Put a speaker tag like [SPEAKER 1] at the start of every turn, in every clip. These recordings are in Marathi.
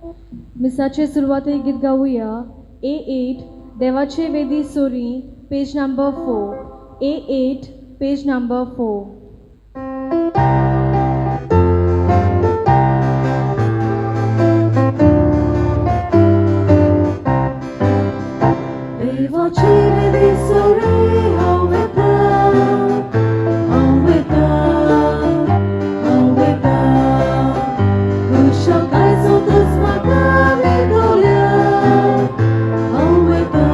[SPEAKER 1] मिसाचे सुरवाते गीत गाऊया. A8 देवाचे वेदी sorry, page number 4. A8 page number 4.
[SPEAKER 2] देवाचे वेदी सोरी हांव वेता, हांव वेता, हांव वेता. तुज्या काळजांतच म्हाका विदोल्या. हांव वेता,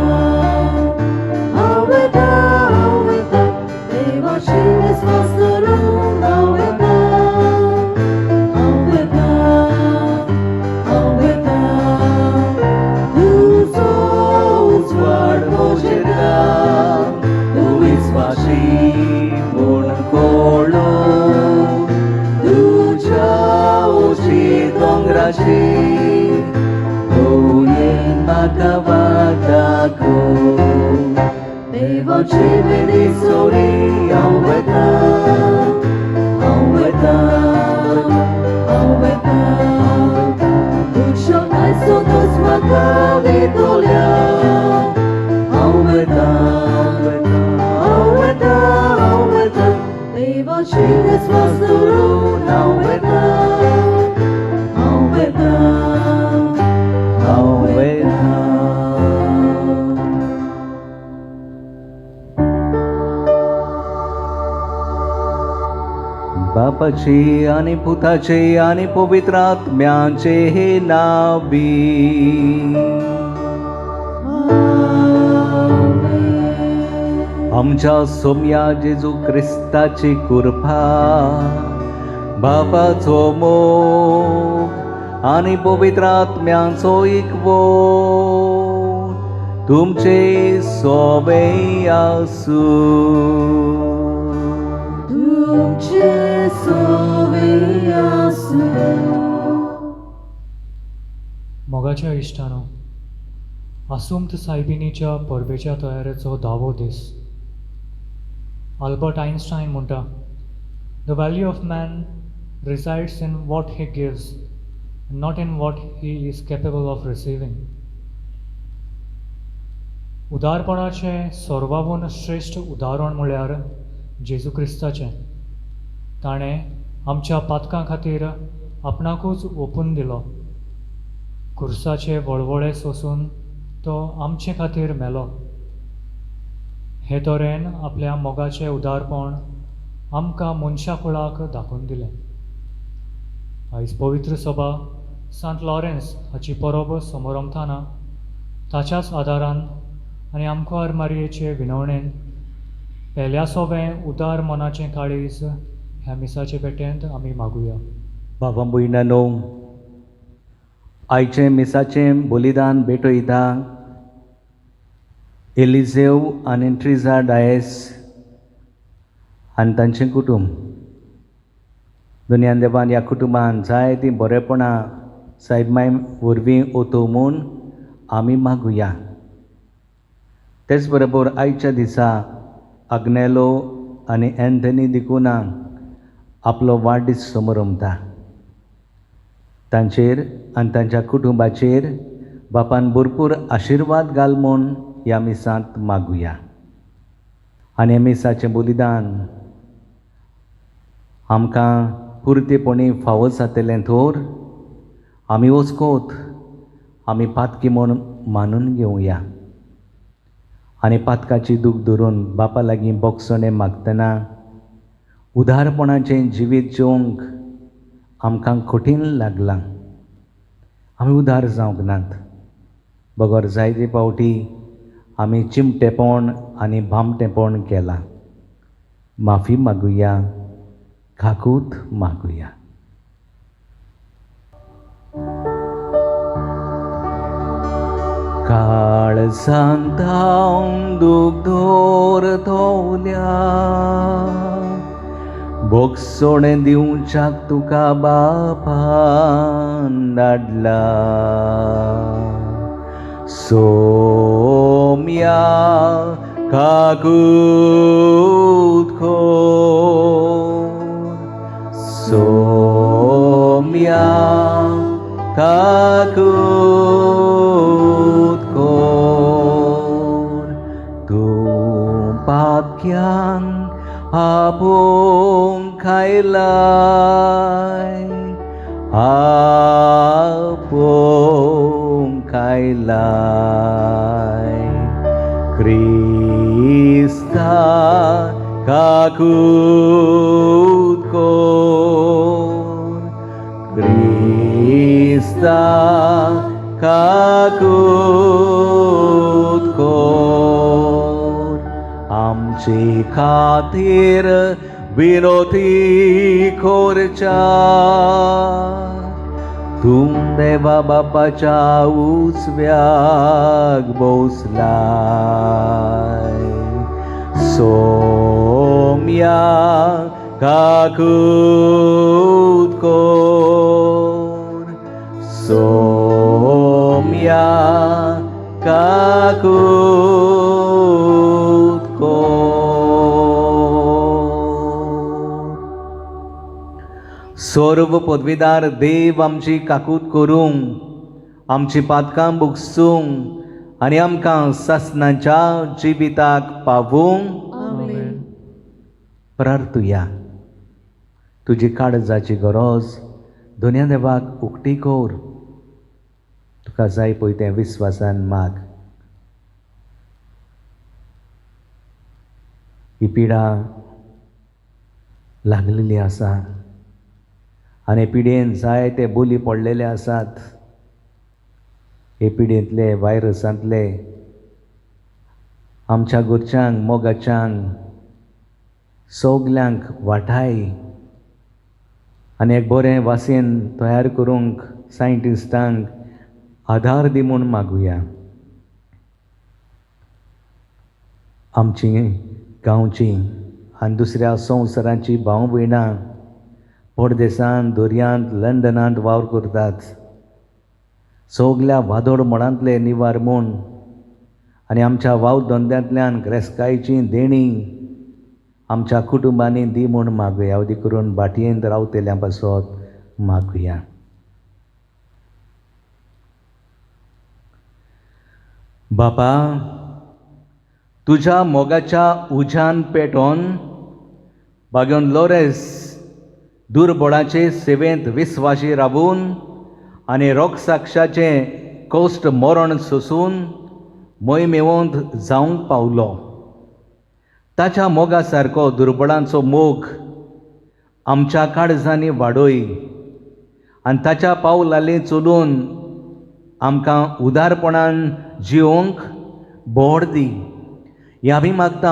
[SPEAKER 2] हांव वेता, हांव वेता. देवाची विस्वास धरून हांव वेता, हांव वेता, हांव वेता. तुजो उजवाड म्हजेर घाल, तूं विस्वासी म्हूण कळो. तुज्या ओची दोंगराचेर पळोवन म्हाका वाट दाखोव. देवाची वेदी सोरी हांव वेता, हांव वेता, हांव वेता. तुज्या काळजांतच म्हाका विदोल्या. हांव वेता, हांव वेता, हांव वेता. देवाची विस्वास धरून हांव वेता, हांव वेता, हांव वेता. बापाचे आणि पुताचे आणि पवित्र आत्म्याचे हे नावी. आमच्या सोम्या जेजू क्रिस्ताची कृपा, बापाचो मोग आणि पवित्र आत्म्याचो एकवट तुमचे सोबे आसूं. तुमचे सोबे आसूं.
[SPEAKER 3] मोगाच्या इश्टानो, आसुमत सायबिणीच्या परबेच्या तयारेचो 10वो दीस. आल्बर्ट आयन्स्टायन म्हणटा, the value of man resides in what he gives, not in what he is capable of receiving. उदारपणाचें सर्वाहून श्रेश्ठ उदाहरण म्हळ्यार जेजू क्रिस्ताचें. ताणें आमच्या पातकां खातीर आपणाकूच ओपून दिलो. खुर्साचे वळवळे सोसून तो आमचे खातीर मेलो. हे तरेन आपल्या मोगाचें उदारपण आमकां मनशा कुळाक दाखोवन दिलें. आयज पवित्र सभा सांत लॉरेन्स हाची परब समोरमताना ताच्याच आदारान आनी आमकां मारयेचे विनवणेन पेल्या सोबें उदार मनाचें काळीज ह्या मिसाचे पेटेंत आमी मागुया.
[SPEAKER 2] बाबा भयणानो, आयचे मिसाचें बलिदान भेटयता एलिझेव आनी ट्रिजा डायस आनी तांचें कुटुंब. दुनियान देवान ह्या कुटुंबान जायतीं बरेपणां सायब माय वरवीं ओतव म्हूण आमी मागुया. तेच बरोबर आयच्या दिसा आग्नेलो आनी एंथनी दिकुनाक आपलो वाडदीस समोरमता. तांचेर आनी तांच्या कुटुंबाचेर बापान भरपूर आशिर्वाद घाल म्हूण ह्या मिसांत मागुया. आनी ह्या मिसाचें बलिदान आमकां पुर्तेपणी फावो जातलें तर आमी वचकोत आमी पातकी म्हूण मानून घेवया. आनी पातकाची दूख धरून बापा लागीं बोगसणें मागतना उदारपणाचें जिवीत जिवंक आमकां कठीण लागलां. आमी उदार जावंक नात. बगर जायते फावटी आमी चिमटेपण आनी भामटेपण केलां. माफी मागुया, काकूत मागुया. काळजांत हांव दूख दवरतल्या, बोगसणें दिवच्याक तुका बापान धाडला. सोम्या काकूत खोर, सोम्या काकूत कोर तूं पाक्यान आपून खायलाय आपून खायलाय क्रिस्ता काकूत कोर क्रिस्ता काकूत कोर आमचे खातीर विनोती खोरच्या तुम देवा बापाच्या उजव्याक बसलाय सोम्या काकूत कोर सोम्या काकूत कोर सर्व पदवीदार देव आमची काकूत करूंक आमची पातकां बुगसूंक आनी आमकां सासणाच्या जिविताक पावूंक
[SPEAKER 1] आमेन.
[SPEAKER 2] प्रार्थुया. तुजी काळजाची गरज दोनया देवाक उक्ती कोर. तुका जाय पळय तें विस्वासान माग. ही पिडा लागलेली आसा आनी पिडेन जायते बोली पडलेले आसात. हे पिडेंतले व्हायरसांतले आमच्या गोरच्यांक मोगाच्यांक सगल्यांक वाटाय आनी एक बरें वासीन तयार करूंक सायंटिस्टांक आधार दी म्हूण मागुया. आमची गांवची आनी दुसऱ्या संवसारांची भाव भयणां परदेसांत दर्यांत लंडनांत वावर करतात. सगल्या वादोड मळांतले निवार म्हूण आनी आमच्या वाव धंद्यांतल्यान क्रेस्कायची देणी आमच्या कुटुंबांनी दी म्हूण मागुया. अवधी करून बाटयेंत रावतेल्या पासत मागुया. बापा, तुझ्या मोगाच्या उज्यान पेटोवन बागेवन लोरेस दुर्बळाचे सेवेंत विस्वाशी रावून आनी रोगसाक्षाचे कोश्ट मरण सोसून मोहिमेवंत जावंक पावलो. ताच्या मोगा सारको दुर्बळांचो मोग आमच्या काळजांनी वाडय आनी ताच्या पावलांनी चलून आमकां उदारपणान जिवंक बोड दी. हें आमी मागता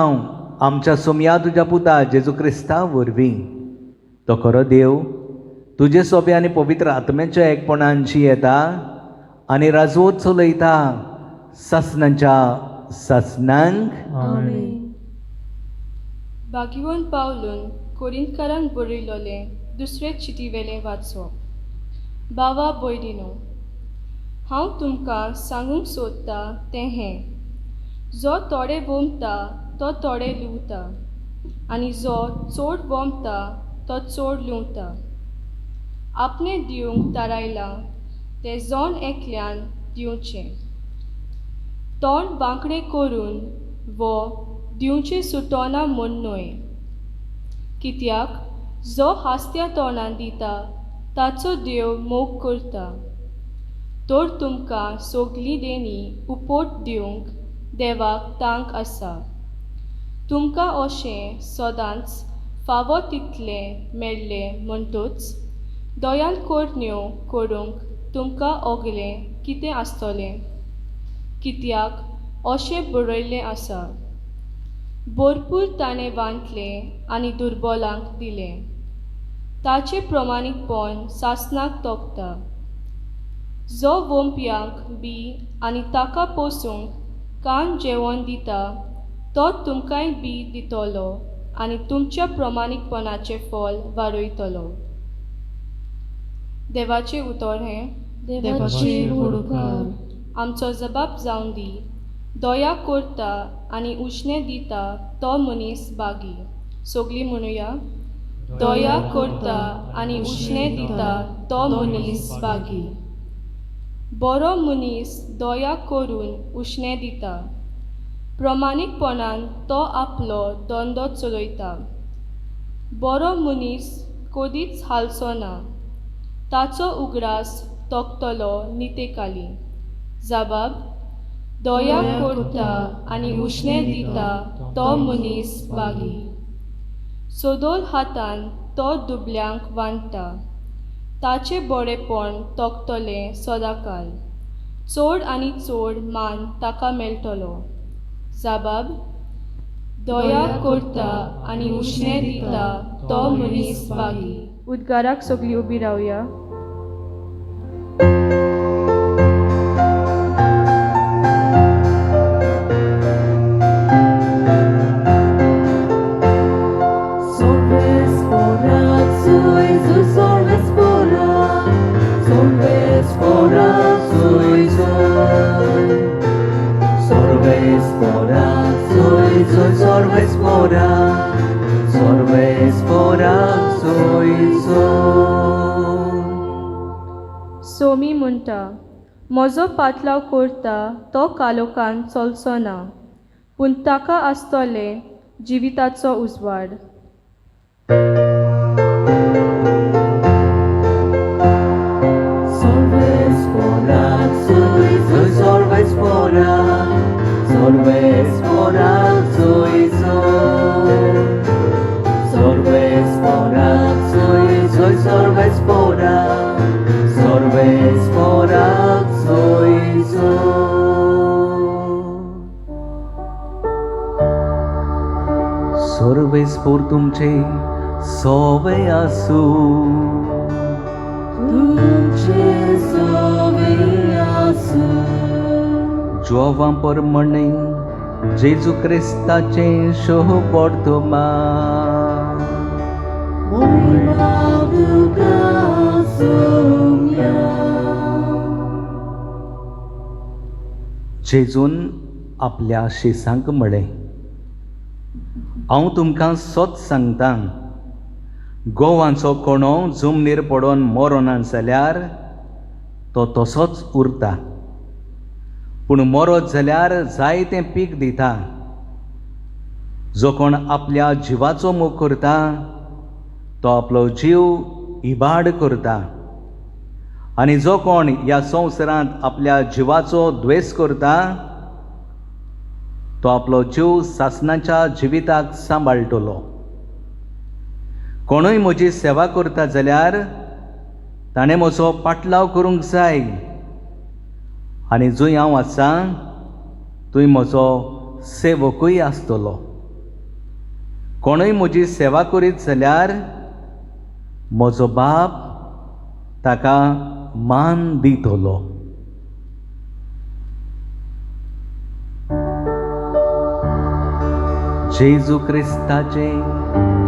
[SPEAKER 2] आमच्या सोम्या तुज्या पुता जेजू क्रिस्ता वरवीं. तो खरो देव तुजे सोबे आनी पवित्र आत्म्याच्या एकपणान येता आनी राजवत चलयता सासणांच्या सासणांक.
[SPEAKER 1] आमेन.
[SPEAKER 4] भाग्यवन पावलून कोरिंतकारांक बरयलोलें दुसरे चिटीवेलें वाचप. बावा भयणीनो, हांव तुमकां सांगूंक सोदता तें हें: जो थोडे वोमता तो थोडे लुवता आनी जो चड वोमता तो चड लुवता. आपणें दिवंक थारायलां तें जोन एकल्यान दिवचें. तोंड वांकडें करून वो दिवचें सुटोना म्हूण न्हय. कित्याक जो हास्त्या तोंडान दिता ताचो देव मोग करता. तर तुमकां सगलीं देणी उपोट दिवंक देवाक तांक आसा. तुमकां अशें सदांच फावो तितलें मेळ्ळें म्हणटूच दोयान कोरण्यो करूंक तुमकां ओगलें कितें आसतलें. कित्याक अशें बरयल्लें आसा: भरपूर ताणें बांदलें आनी दुर्बलांक दिलें. ताचें प्रमाणीकपण सासणाक तोखता. जो वोंप्यांक बी आनी ताका पोसूंक कान जेवण दिता तो तुमकांय बी दितलो आनी तुमच्या प्रमाणीकपणाचें फळ वाडयतलो. देवाचें उतर हें:
[SPEAKER 1] देवाची होडकार.
[SPEAKER 4] आमचो जबाब जावन दी. दया करता आनी उश्णें दिता तो मनीस बागी. सगलीं म्हणुया: दया करता आनी उश्णें दिता तो मनीस बागी. बरो मनीस दया करून उश्णें दिता. प्रमाणीकपणान तो आपलो धंदो चलयता. बरो मनीस कदीच हालचो ना. ताचो उगडास तोखतलो नितेकाली. जबाब: दया करता आनी उश्णें दिता तो मनीस बागी. सदोल हातान तो दुबल्यांक बांदता. ताचे बरेपण तोखतलें सदांकाल. चड आनी चड मान ताका मेळटलो. जबाब: दया करता आनी उश्णें दिता तो मनीस बागी. उद्गाराक सगळीं उबीं रावया. सोमी म्हणटा, म्हजो पातलाव करता तो कालोखान चलचो ना, पूण ताका आसतलें जिविताचो उजवाड.
[SPEAKER 2] Sorves por तुमचे सोवे आसू. Giovan por morning, Jesu Cristaचे शोह पडतोमा. जेजून आपल्या शिसांक म्हळें, हांव तुमकां सोत सांगतां, गोवांचो कोणो जमनीर पडोन मरो ना जाल्यार तो तसोच उरता, पूण मरत जाल्यार जायतें पीक दिता. जो कोण आपल्या जिवाचो मोग करता तो आपलो जीव इबाड करता, आनी जो कोण ह्या संवसारांत आपल्या जिवाचो द्वेस करता तो आपलो जीव सासणाच्या जिविताक सांबाळटलो. कोणूय म्हजी सेवा करता जाल्यार ताणें म्हजो पाटलाव करूंक जाय, आनी जंय हांव आसा थंय म्हजो सेवकूय आसतलो. कोणूय म्हजी सेवा करीत जाल्यार म्हजो बाप ताका मान दितलो. जेजू क्रिस्ताचे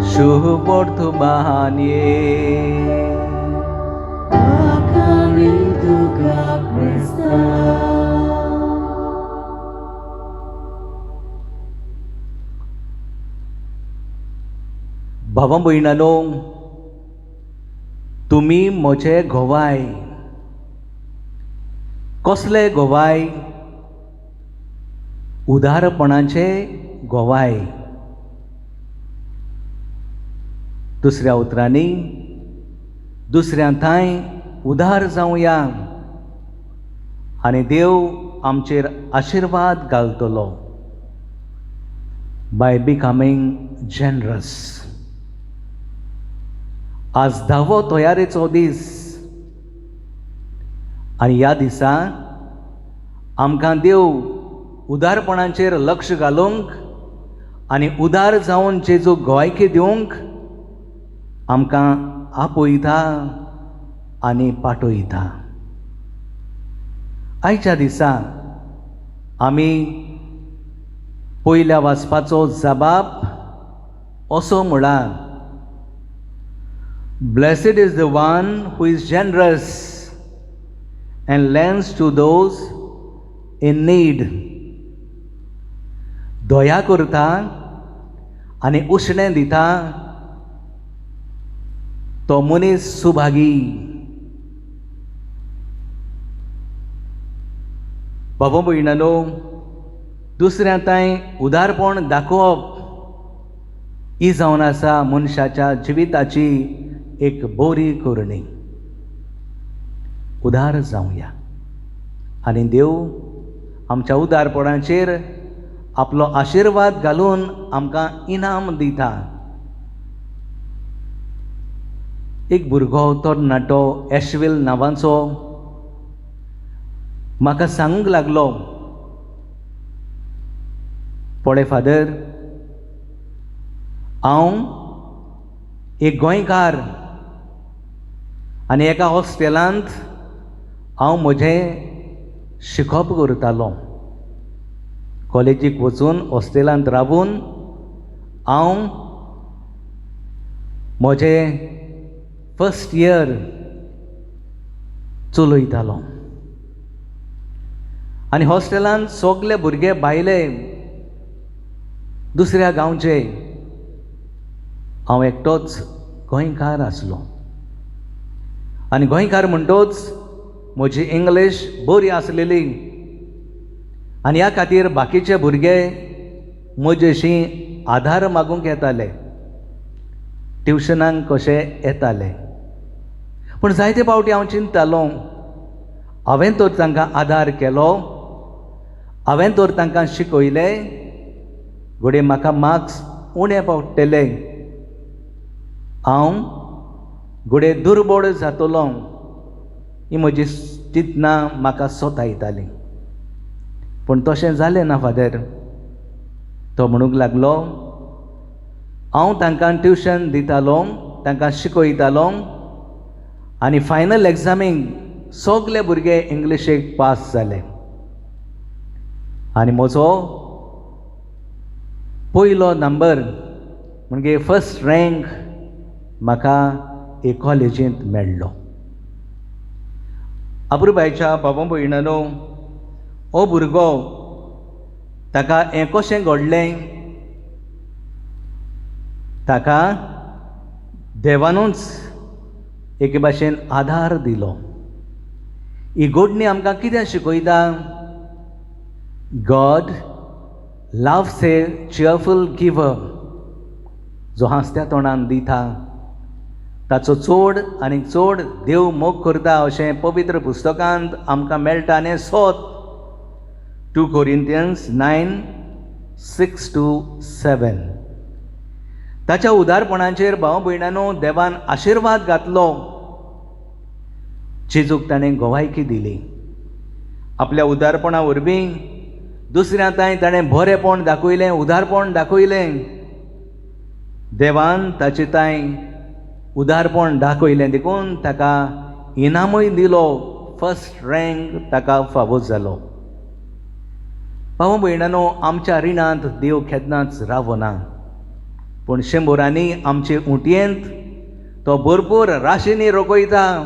[SPEAKER 2] शुभ वर्तमान ये. भावा भयणानो, तुमी म्हजे घोवाय. कसले घोवाय? उदारपणाचे घोवाय. दुसऱ्या उतरांनी दुसऱ्या थंय उदार जावया आनी देव आमचेर आशिर्वाद घालतलो. By becoming generous. आज 10वो तयारेचो दीस, आनी ह्या दिसा आमकां देव उदारपणाचेर लक्ष घालूंक आनी उदार जावन जेजू गोंयकी दिवंक आमकां आपयता आनी पाठयता. आयच्या दिसा आमी पयल्या वाचपाचो जबाब असो म्हळां, Blessed is the one who is generous and lends to those in need. दया करता आनी उश्णें दिता तो मनीस सुभागी. बाबा भयणानो, दुसऱ्या ताई उदारपण दाखोवप ही जावन आसा मनशाच्या जिविताची एक बरी करणी. उदार जावया आनी देव आमच्या उदारपणाचेर आपलो आशिर्वाद घालून आमकां इनाम दिता. एक भुरगो तरणाटो एशविल नांवाचो म्हाका सांगूंक लागलो, पळय फादर, हांव एक गोंयकार आनी एका हॉस्टेलांत हांव म्हजें शिकप करतालो. कॉलेजीक वचून हॉस्टेलांत रावून हांव म्हजें फर्स्ट इयर चलयतालो. आनी हॉस्टेलांत सगळे भुरगे भायले दुसऱ्या गांवचे, हांव एकटोच गोंयकार आसलो. आनी गोंयकार म्हणटोच म्हजी इंग्लीश बरी आसलेली आनी ह्या खातीर बाकीचे भुरगे म्हजेशी आधार मागूंक येताले, ट्युशनाक कशे येताले. पूण जायते फावटी हांव चिंततालो, हांवें तर तांकां आदार केलो, हांवें तर तांकां शिकयलें, घडये म्हाका मार्क्स उणे पडटले, हांव घडये दुर्बळ जातलो, ही म्हजी चिंतनां म्हाका सतायतालीं. पूण तशें जालें ना फादर. तो म्हणूंक लागलो, हांव तांकां ट्युशन दितालो, तांकां शिकयतालो आनी फायनल एग्जामीक सगळे भुरगे इंग्लिशीक पास जाले. आनी म्हजो पयलो नंबर म्हणजे फर्स्ट रँक म्हाका हे कॉलेजींत मेळ्ळो. अपुरबायच्या बाबा भयणानो, हो भुरगो ताका हें कशें घडलें, ताका देवानूच एके भाशेन आधार दिलो. ही घडणी आमकां कितें शिकयता? गॉड लव्स ए चियरफूल गिवर. जो हांसत्या तोंडान दिता ताचो चड आनी चड देव मोग करता अशें पवित्र पुस्तकांत आमकां मेळटा. आनी सोत 2 Corinthians 9:6-7. ताच्या उदारपणाचेर भाव भयणानो देवान आशिर्वाद घातलो. जेजूक ताणें गोवायकी दिली. आपल्या उदारपणा वरवीं दुसऱ्या ताईं ताणें बरेपण दाखयलें, उदारपण दाखयलें. देवान ताची ताईं उदारपण दाखयलें देखून ताका इनामूय दिलो. फर्स्ट रँक ताका फावो जालो. भाव भयणानो, आमच्या रिणांत देव केन्नाच रावना, पूण शेंबोरांनी आमचे उंटयेंत तो भरपूर राशींनी रोखयता.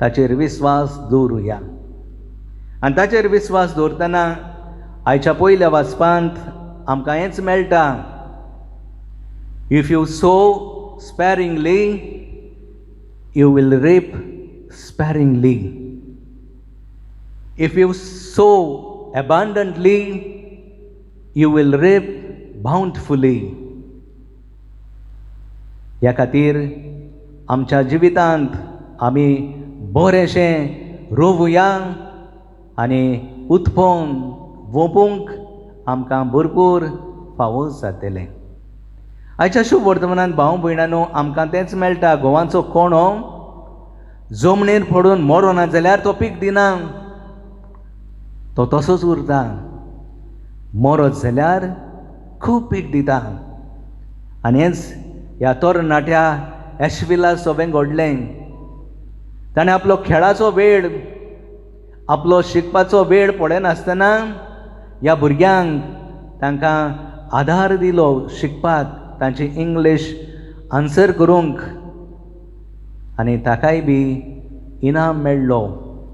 [SPEAKER 2] ताचेर विस्वास दवरुया. आनी ताचेर विस्वास दवरतना आयच्या पयल्या वाचपांत आमकां हेंच मेळटा. If you sow sparingly you will reap sparingly. If you sow abundantly you will reap bountifully. ह्या खातीर आमच्या जिवितांत आमी बरेंशें रोवुया आनी उत्पन्न वोपूंक आमकां भरपूर फावो जातलें. आयच्या शुभ वर्तमानांत भाव भयणानो आमकां तेंच मेळटा. घोवाचो कोणो जमणेर पडून मरो ना जाल्यार तो पीक दिना, तो तसोच उरता. मरत जाल्यार खूब पीक दिता. आनी हेंच ह्या तरणाट्या एशविला सगळें घडलें. ताणें आपलो खेळाचो वेळ, आपलो शिकपाचो वेळ पडनासतना ह्या भुरग्यांक तांकां आधार दिलो शिकपाक, तांची इंग्लीश आन्सर करूंक. आनी ताकाय बी इनाम मेळ्ळो.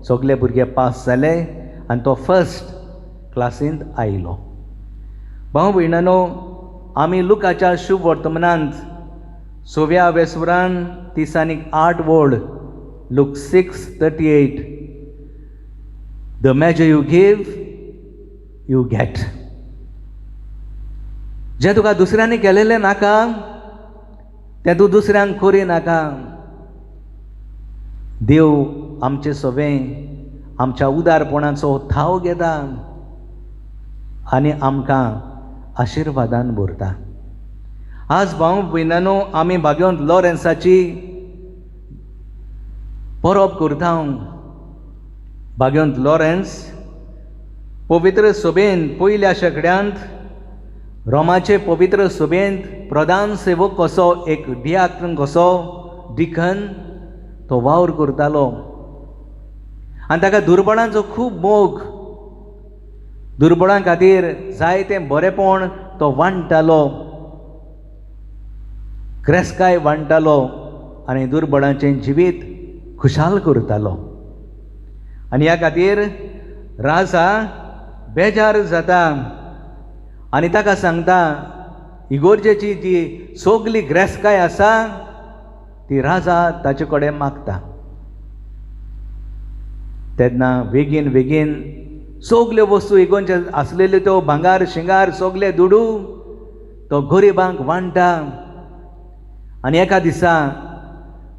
[SPEAKER 2] सगळे भुरगे पास जाले आनी तो फर्स्ट क्लासींत आयलो. भाव भयणानो, आमी लुकाच्या शुभ वर्तमानांत 6व्या वेसुरान 30 आनी 8 वड, look 6:38 the measure you give you get. जें तुका दुसऱ्यांनी केलेलें नाका तें तूं दुसऱ्यांक करी नाका. देव आमचे सगळें आमच्या उदारपणाचो थाव घेता आनी आमकां आशिर्वादान भरता. आज भाव भयणानो आमी भाग्यवंत लॉरेन्साची परब करता. भाग्यवंत लॉरेन्स पवित्र सभेंत पयल्या शेंकड्यांत रोमाचे पवित्र सभेंत प्रधान सेवक कसो एक डियाकन कसो डिकन तो वावर करतालो आनी ताका दुर्बळांचो खूब मोग. दुर्बळां खातीर जायतें बरेंपण तो वांट्टालो, क्रेस्काय वांट्टालो आनी दुर्बळांचें जिवीत खुशाल करतालो. आनी ह्या खातीर राजा बेजार जाता आनी ताका सांगता इगोर्जेची जी सगली ग्रेस्काय आसा ती राजा ताचे कडेन मागता. तेन्ना बेगीन बेगीन सगल्यो वस्तू इगोर्जे आसलेल्यो त्यो भांगार शिंगार सगले दुडू तो गरिबांक वांटा. आनी एका दिसा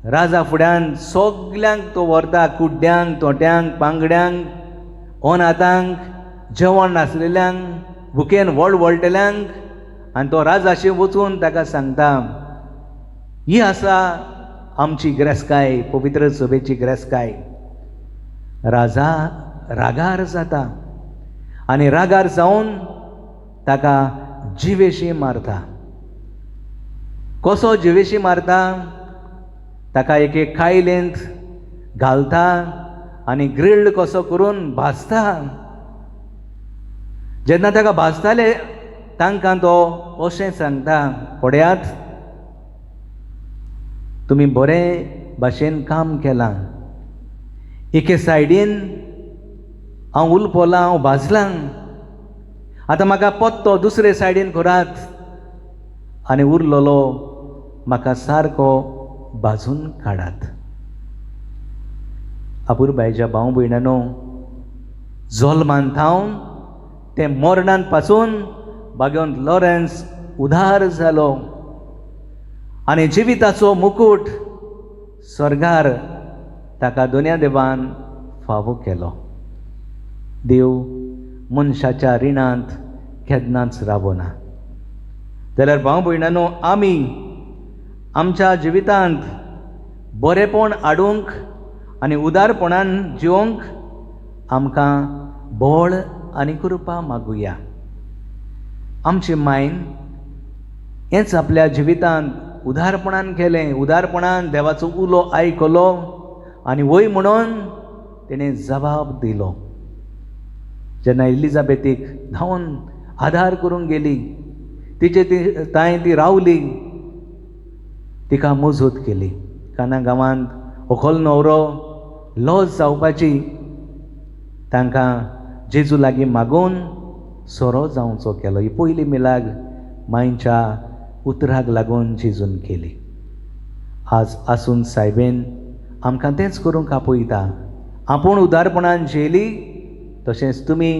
[SPEAKER 2] राजा फुड्यान सगल्यांक तो व्हरता, कुड्ड्यांक तोट्यांक पांगड्यांक अनाथांक जेवण नासलेल्यांक भुकेन वळवळटेल्यांक. आनी तो राजाशी वचून ताका सांगता ही आसा आमची ग्रेस्काय, पवित्र सभेची ग्रेस्काय. राजा रागार जाता आनी रागार जावन ताका जिवेशी मारता. कसो जिवेशी मारता? ताका एक एक कायलेंत घालता आनी ग्रिल्ड कसो करून भाजता. जेन्ना ताका भाजताले तांकां तो अशें सांगता, पळयात तुमी बरे भाशेन काम केलां. एके सायडीन हांव उलपोलां, हांव भाजलां. आतां म्हाका पत्तो दुसरे सायडीन करात आनी उरलेलो म्हाका सारको भाजून काडात. आपुरबायेच्या भाव भयणांनो, जल्मान थावन ते मरणान पासून भाग्यवंत लॉरेन्स उदार जालो आनी जिविताचो मुकूट स्वर्गार ताका दोनया देवान फावो केलो. देव मनशाच्या रिणांत केन्नाच रावना. जाल्यार भाव भयणांनो, आमी आमच्या जिवितांत बरेपण हाडूंक आनी उदारपणान जिवंक आमकां बळ आनी कृपा मागुया. आमचे मायन हेंच आपल्या जिवितांत उदारपणान केलें. उदारपणान देवाचो उलो आयकलो आनी वय म्हणून तिणें जबाब दिलो. जेन्ना एलिझाबेथीक धांवन आदार करूंक गेली, तिचे थंय ती रावली, तिका मजत केली. काना गांवांत व्हंकल न्हवरो लॉज जावपाची तांकां जेजू लागीं मागून सोरो जावचो केलो. ही पयली मिलाग मांयच्या उतराक लागून जेजून केली. आज आसून सायबेन आमकां तेंच करूंक आपयता. आपूण उदारपणान जियेली तशेंच तुमी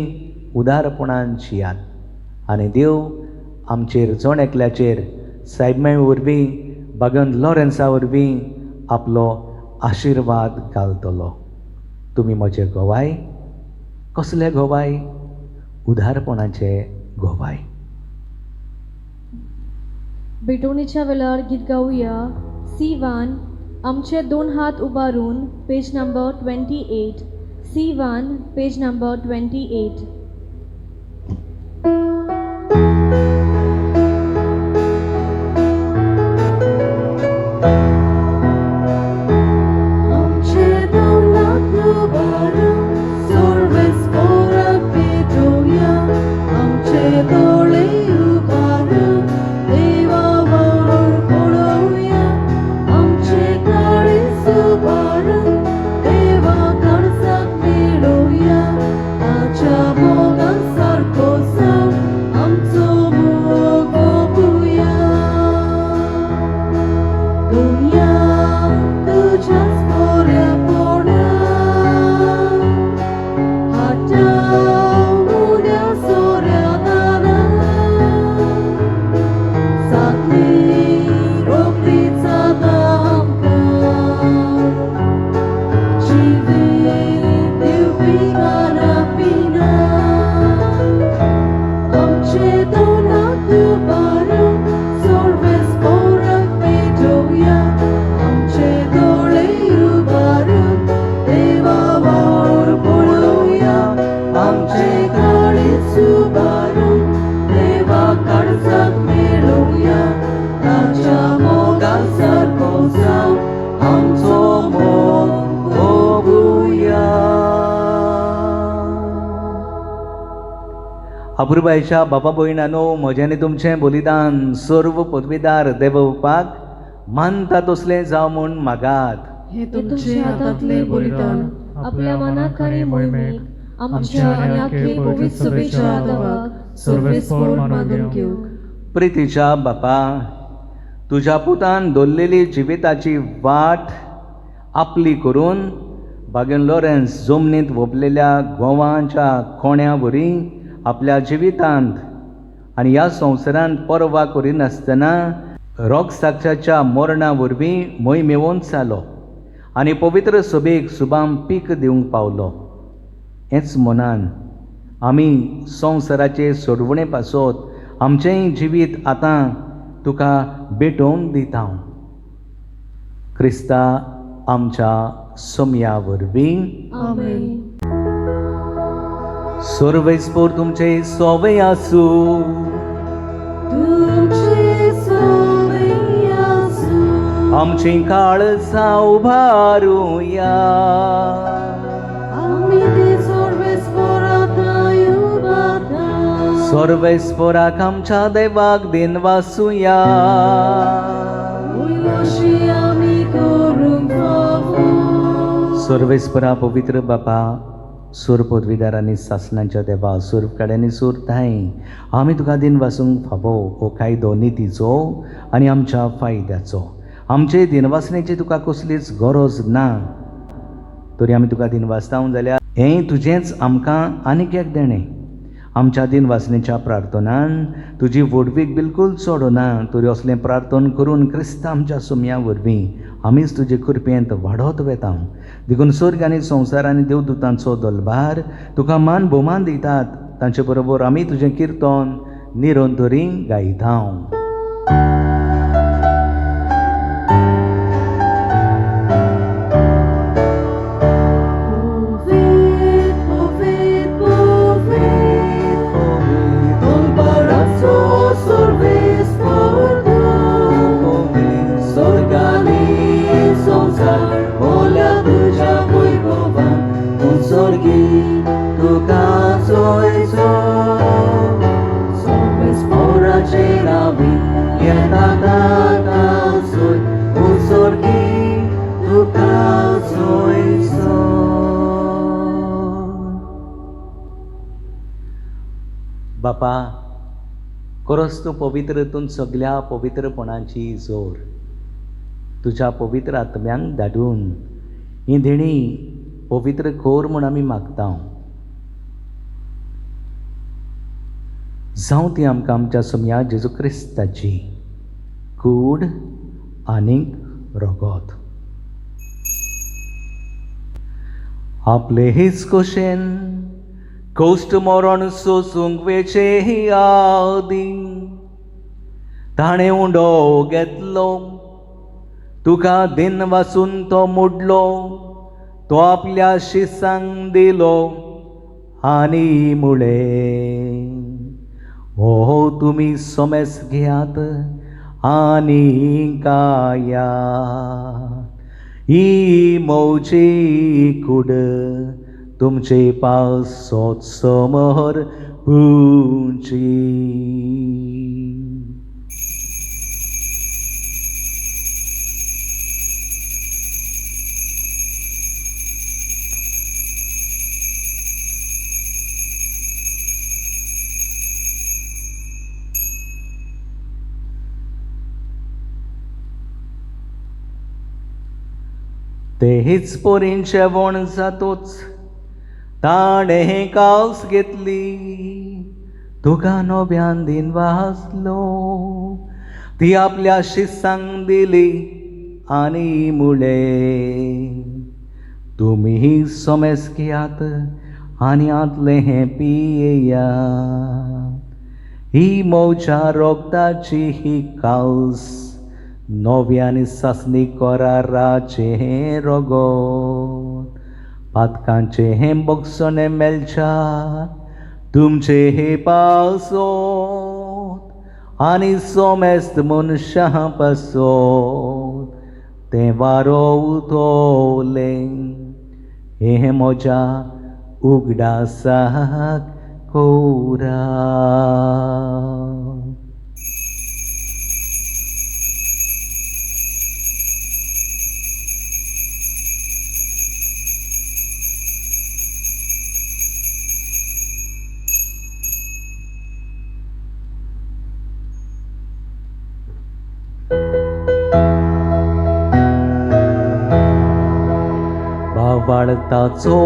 [SPEAKER 2] उदारपणान जियात आनी देव आमचेर जण एकल्याचेर सायबमाय वरवीं भाग्यवंत लॉरेन्सा वरवीं आपलो आशिर्वाद घालतलो. तुमी म्हजे गोवाय. कसले गोवाय? उदारपणाचे गोवाय.
[SPEAKER 1] भेटवणीच्या वेळार गीत गाऊया. C1 आमचे दोन हात उबारून, page number 28. C1 page number 28.
[SPEAKER 5] Dewa, God, suck me, Hallelujah.
[SPEAKER 2] अपुरबायच्या बापा भयणानो, म्हजें तुमचें बलिदान सर्व पदवीदार देवपाक मानता तसलें जावं म्हूण मागात.
[SPEAKER 5] हे तुमचे हातांतले बलिदान आपल्या मनाक आनी मोहिमेक आमच्या आनी आख्खे पवित्र सभेच्या आदाराक सर्वेस्पर मानून घेवं.
[SPEAKER 2] प्रितीच्या बापा, तुज्या पुतान दवरलेली जिविताची वाट आपली करून बागेन लॉरेन्स जमनींत ओपलेल्या गोवांच्या कोण्या वरी आपल्या जिवितांत आनी ह्या संवसारांत परवा करिनासतना रोगसाक्षाच्या मरणा वरवीं मोहिमेवंत जालो आनी पवित्र सभेक शुभाम पीक दिवंक पावलो. हेच मनान आमी संवसाराचे सोडवणे पासत आमचेंय जिवीत आतां तुका भेटोवन दिता. क्रिस्ता आमच्या सोम्या वरवीं
[SPEAKER 5] आमेन.
[SPEAKER 2] सर्वेस्पर तुमचे सोवे आसूं.
[SPEAKER 5] तुमचे सोवे आसूं.
[SPEAKER 2] आमची काळजां उबारुया.
[SPEAKER 5] आमी ते सर्वेस्परांत उबारता.
[SPEAKER 2] सर्वेस्पराक आमच्या देवाक दिन वासुया.
[SPEAKER 5] अशी आमी करूंक फावो.
[SPEAKER 2] सर्वेस्परा पवित्र बापा, सूर पदवीदार आनी सासणांच्या देवा, सूर कड्यांनी सूर थाय, आमी तुका दिन वासूंक फावो हो कायदो नितीचो आनी आमच्या फायद्याचो. आमचे दिनवासनेची तुका कसलीच गरज ना, तरी आमी तुका दिन वाचतां जाल्यार हें तुजेंच आमकां आनीक एक देणें. आमच्या दिनवासनेच्या प्रार्थनान तुजी वडवीक बिलकुल चोडना, तरी असलें प्रार्थन करून क्रिस्ता आमच्या सोम्या वरवीं आमीच तुजे कृपेंत वाडत वेता. देखून स्वर्ग आनी संवसार आनी देवदूतांचो दलबार तुका मान भोवमान दितात. तांचे बरोबर आमी तुजें किर्तन निरंतरी गायता. बापा, खरोच तूं पवित्रतून सगळ्या पवित्रपणाची जोर तुज्या पवित्र आत्म्यांक धाडून ही देणी पवित्र कोर म्हूण आमी मागता. जावं ती आमकां आमच्या सोम्या जेजू क्रिस्ताची कूड आनीक रगत. आपले हेच कोशेन कोश्ट मरण सोसूंक वेचे आदी ताणें उंडो घेतलो. तुका दिन वाचून तो मोडलो, तो आपल्या शिसांक दिलो आनी मुळे हो तुमी सोमेस घेयात आनी काया. ही मौची कूड तुमचे पावसोत समोर पुंची. तेच पोरींचे वण जातोच ताणे हे कास घेतली. तुका नव्यान दिन वाचलो, ती आपल्या शिसांक दिली आनी मुळे तुमी सोमेस घेयात आनी आतले हे पियेया. ही मोच्या रोगताची ही कास नव्यान सासणी कराराचे हे रगत. पातकांचे हे बोगसणे मेलच्या तुमचे हे पावसोत आनी सोमेस्त मनशां पासोत ते वारो उतोवले. हे म्हज्या उगडासाक कोरा. Bawartaco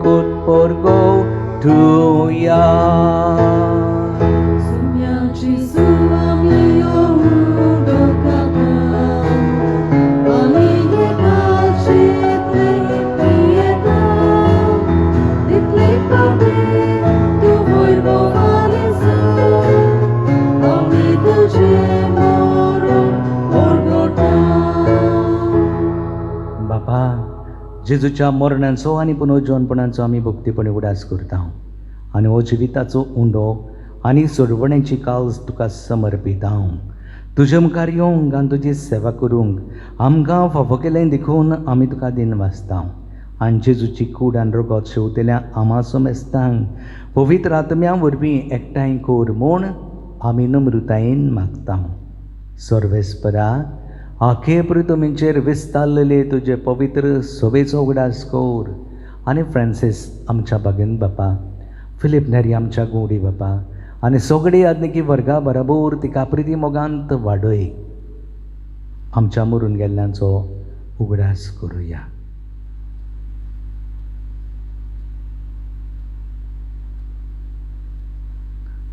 [SPEAKER 2] kutporgo tuya.
[SPEAKER 5] Sumiaci suamiyo udokaka, amige kalci plieta, ditle pade tu voivo valisu, ami tuje moro orgota.
[SPEAKER 2] बापा, जेजूच्या मरणाचो आनी पुनर्जन्मपणाचो आमी भक्तीपणे उडास करता आनी हो जिविताचो उंडो आनी सोडवण्याची काळज तुका समर्पित हांव. तुजे मुखार येवंक आनी तुजी सेवा करूंक आमकां फावो केलें देखून आमी तुका दिन वाचता. आनी जेजूची कूड आनी रगत शेवतेल्या आमा समेस्तांक पवित्र आत्म्या वरवीं एकठांय कर म्हूण आमी नम्रतायेन मागता. सर्वेस्परा, आखे पृथ्वीचेर विस्तारलेले तुजे पवित्र सोबेचो उगडास कर आनी फ्रांसीस आमच्या बागेन बापा, फिलीप नेरी आमच्या गोडी बापा आनी सगळी आदनिकी वर्गा बराबर तिका प्रिती मोगांत वाडय. आमच्या मरून गेल्ल्यांचो उगडास करुया.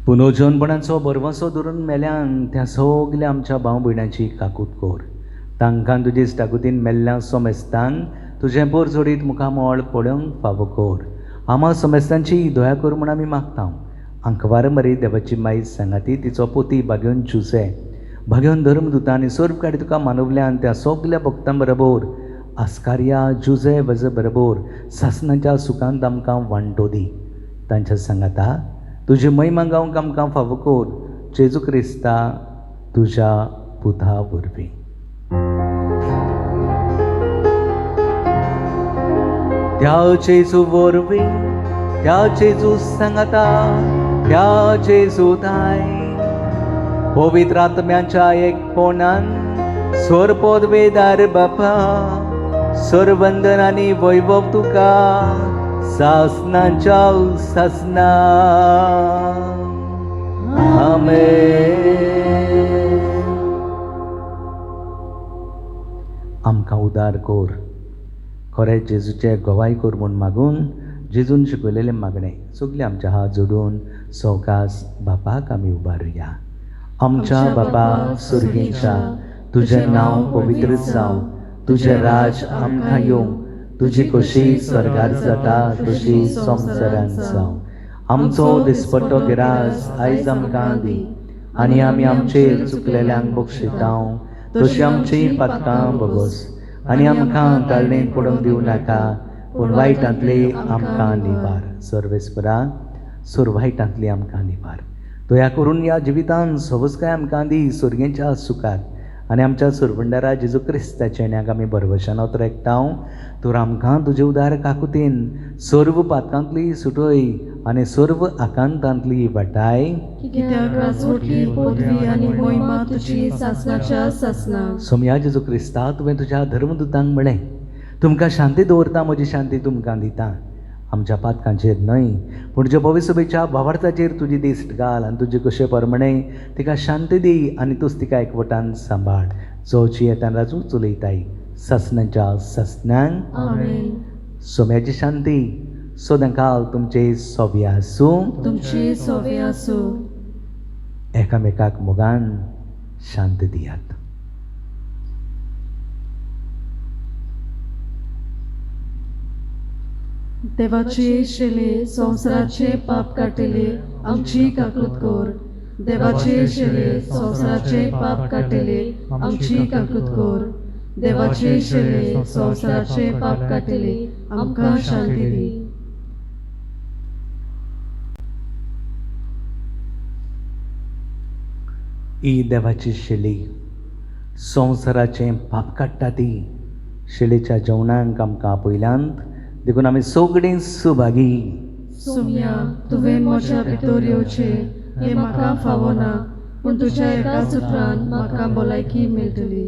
[SPEAKER 2] पुनर्जन्मपणाचो बरवसो धरून मेल्यांक त्या सगल्या आमच्या भाव भयणांची काकूट कर. तांकां तुजे इश्टाकुतीन मेल्ल्या समेस्तांक तुजें बोर जोडीत मुखामोळ पळोवंक फावो कर. आमा समेस्तांची दया कर म्हूण आमी मागता. आंकवार मरी देवाची माई सांगाती तिचो पोती भाग्योन जुसे भाग्योन धर्मदुता आनी सर्वकाडी तुका मानवल्यान त्या सगल्या भक्तां बरोबर आस्कार्या जुजे वजे बरोबर सासणाच्या सुखांत आमकां वांटो दी. तांच्या सांगाता तुजी महिमा गावंक आमकां फावो कर. जेजू क्रिस्ता तुज्या पुता वरवीं. त्या जेजू वरवीं, त्या जेजू सांगाता, त्या जेजू थाय पवित्र आत्म्याच्या एकपणान स्वर्पद वेदार बापा, सर्वंदन आनी वैभव तुका सासनांच्या सासना. आमेन. आमकां उदार कर. खरें जेजूचे गवाय कर म्हूण मागून जेजून शिकयलेलें मागणें सगळीं आमच्या हात जोडून सवकास बापाक आमी उबारुया. आमच्या बापा सुर्गेच्या, तुजें नांव पवित्र जावं, तुजें राज आमकां येवं, तुजी कशी स्वर्गार जाता तशी संवसारांत जावं. आमचो दिसपट्टो गिरास आयज आमकां दी आनी आमी आमचेर चुकलेल्यांक बक्षिता तशी आमची पातकां बगोस आनी आमकां ताळणेंत पडूंक दिवं नाका पूण वायटांतली आमकां निबार. सर्वेस्परा, वायटांतली आमकां निबार. दया करून ह्या जिवितांत सवस्काय आमकां दी सुर्गेच्या सुखार आनी आमच्या सुरवंडारा जेजू क्रिस्ताच्या येण्याक आमी बरवशान रेखता. तर आमकां तुजे उदार काकुतीन सर्व पातकांतली सुटय आनी सर्व आकांतांतली वाटाय.
[SPEAKER 5] कित्याक राजवटी पदवी आनी महिमा तुजी सासणाच्या सासना.
[SPEAKER 2] सोम्या जेजू क्रिस्ता, तुवें तुज्या धर्मदुतांक म्हळें, तुमकां शांती दवरता, म्हजी शांती तुमकां दिता. आमच्या पातकांचेर न्हय पूण जे पवित्र सभेच्या भावार्थाचेर तुजी दिश्ट घाल आनी तुजे कशे परमणे तिका शांती दी आनी तूंच तिका एकवटान सांबाळ. चोवची येतान राजू चलयताय ससनाच्या ससनांक.
[SPEAKER 5] आमेन.
[SPEAKER 2] सोम्याची शांती सदां काल तुमचे सोबे आसूं.
[SPEAKER 5] तुमची सोबे आसूं.
[SPEAKER 2] एकामेकाक मोगान शांती दियात.
[SPEAKER 5] देवाचे शेले संवसाराचे पाप काटिले आमची काकूत कर. देवाचे शेले संवसाराचे पाप काटिले आमची काकूत कर. देवाचे शेले संवसाराचे पाप काटिले आमकां शांती दी.
[SPEAKER 2] ही देवाची शेली संवसाराचें पाप काडटा ती शेलीच्या जेवणाक आमकां पयल्यांत देखून आमी सगळीं सुभागी.
[SPEAKER 5] सुम्या तुवें म्हज्या भितर येवचें हें म्हाका फावना, पूण तुज्या एका सुत्रान म्हाका भलायकी मेळटली.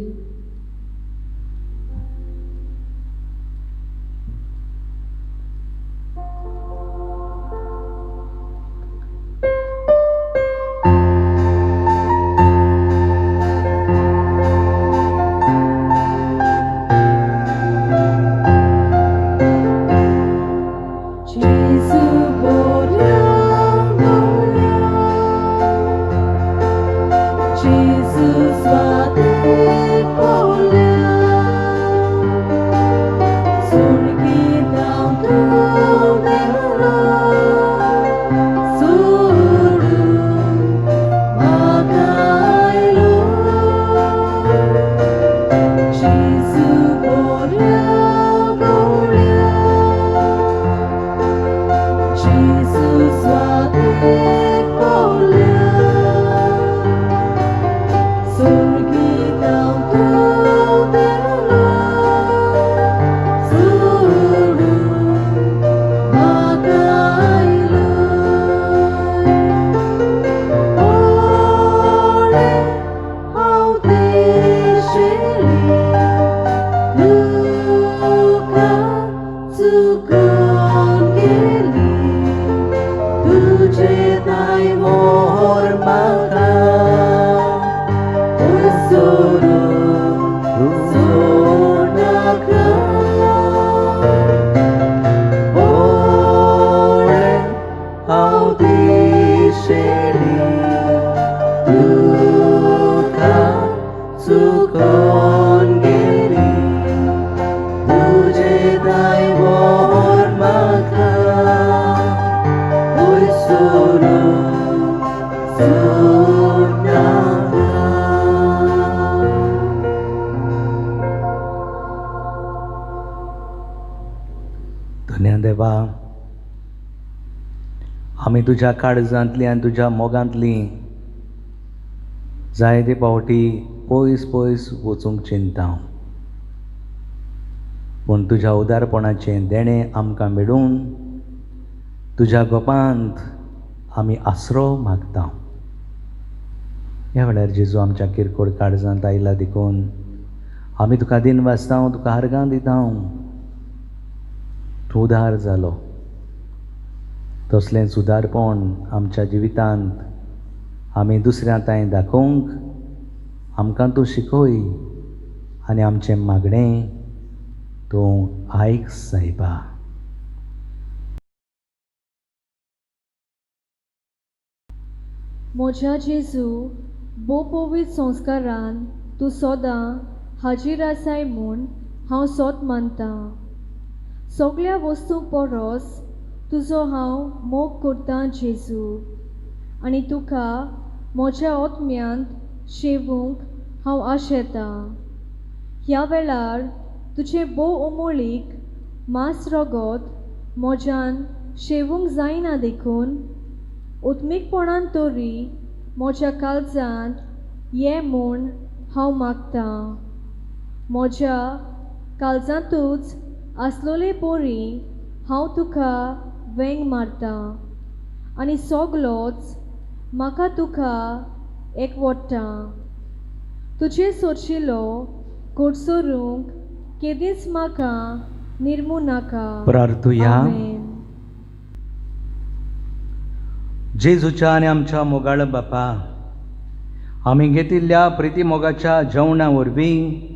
[SPEAKER 2] धन्य देवा, आमी तुज्या काळजांतली आनी तुज्या मोगांतली जायते पावटी पयस पयस वचूंक चिंता, पूण तुज्या उदारपणाचें देणें आमकां मेळून तुज्या गोपांत आमी आसरो मागता. ह्या वेळार जेजू आमच्या किरकोळ काळजांत आयला देखून आमी तुका दिन वाजता, तुका आर्गां दिता. तूं उदार जालो, तसलेंच उदारपण आमच्या जिवितांत आमी दुसऱ्या ताईं दाखोवंक आमकां तूं शिकय आनी आमचें मागणें तूं आयक सायबा.
[SPEAKER 1] म्हज्या जेजू बो पवित्र संस्कारान तूं सदां हाजीर आसाय म्हूण हांव सोत मानता. सगळ्या वस्तूंक परस तुजो हांव मोग करतां जेजू, आनी तुका म्हज्या आत्म्यांत शेवूंक हांव आशेतां. ह्या वेळार तुजें बो उमळीक मांस रगत म्हज्यान शेवूंक जायना देखून उत्मीकपणान तरी म्हज्या काळजांत ये म्हूण हांव मागतां. म्हज्या काळजांतूच आसलोले पोरी हांव तुका वेंग मारतां, आनी सगलोच म्हाका तुका एकवटा. तुजे सोरशिल्लो कोडसोरूंक केदींच म्हाका निर्मू नाका.
[SPEAKER 2] प्रार्थुया.
[SPEAKER 1] आमेन.
[SPEAKER 2] जेजूच्या आनी आमच्या मोगाळ बापा, आमी घेतिल्ल्या प्रिती मोगाच्या जेवणा वरवीं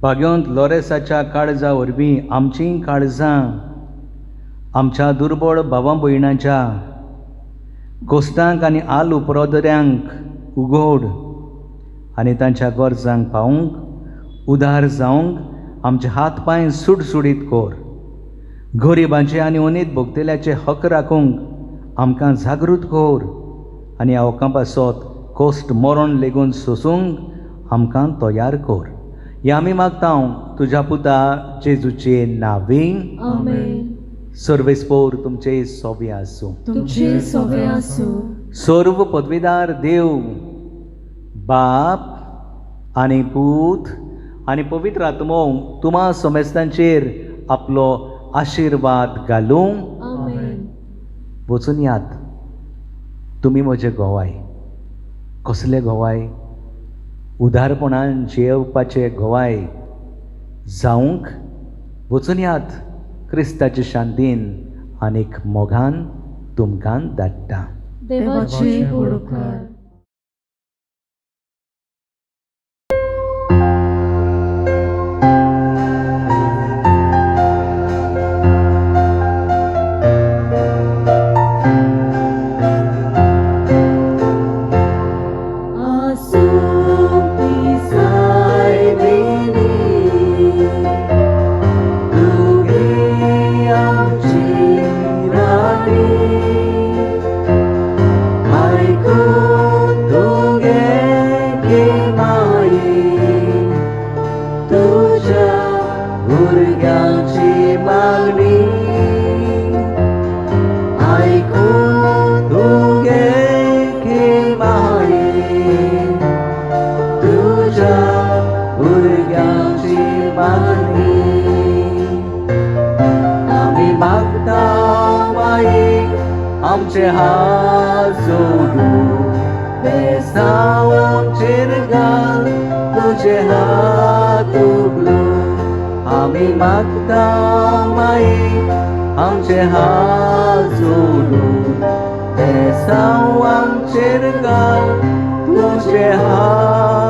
[SPEAKER 2] पाग्योंत लोरेसाच्या काळजा वरवीं आमचीं काळजां आमच्या दुर्बळ भावां भयणांच्या कोश्टांक आनी आल उपरोदऱ्यांक उगोड आनी तांच्या गरजांक पावूंक उदार जावंक आमचे हात पांय सुडसुडीत कोर. गरिबांचे आनी उनीत भोगतेल्याचे हक राखूंक आमकां जागृत कोर आनी ह्या ओकां पासत कोश्ट मरण लेगून सोसूंक आमकां तयार कोर. हें आमी मागतां तुज्या पुता जेजूचे नांवीं.
[SPEAKER 1] आमेन.
[SPEAKER 2] सर्वेस्पोर तुमचे सोबे आसूं.
[SPEAKER 5] तुमचे सोबे आसूं.
[SPEAKER 2] सर्व पदवीदार देव बाप आनी पूत आनी पवित्र आत्मो तुम्हा समेस्तांचेर आपलो आशिर्वाद घालूं.
[SPEAKER 1] आमेन.
[SPEAKER 2] वचून यात तुमी म्हजे गोवाय. कसले गोवाय? उदारपणान जेवपाचे गोवाय जावंक वचून यात क्रिस्ताचे शांतीन आनीक मोगान तुमकां धाडटा.
[SPEAKER 1] देवाचे उपकार.
[SPEAKER 2] आमचे हात जोडून बेसांवांचेर घाल तुझे हात उगलून. आमी मागता माई आमचे हात जोडून बेसांवांचेर घाल तुझे हात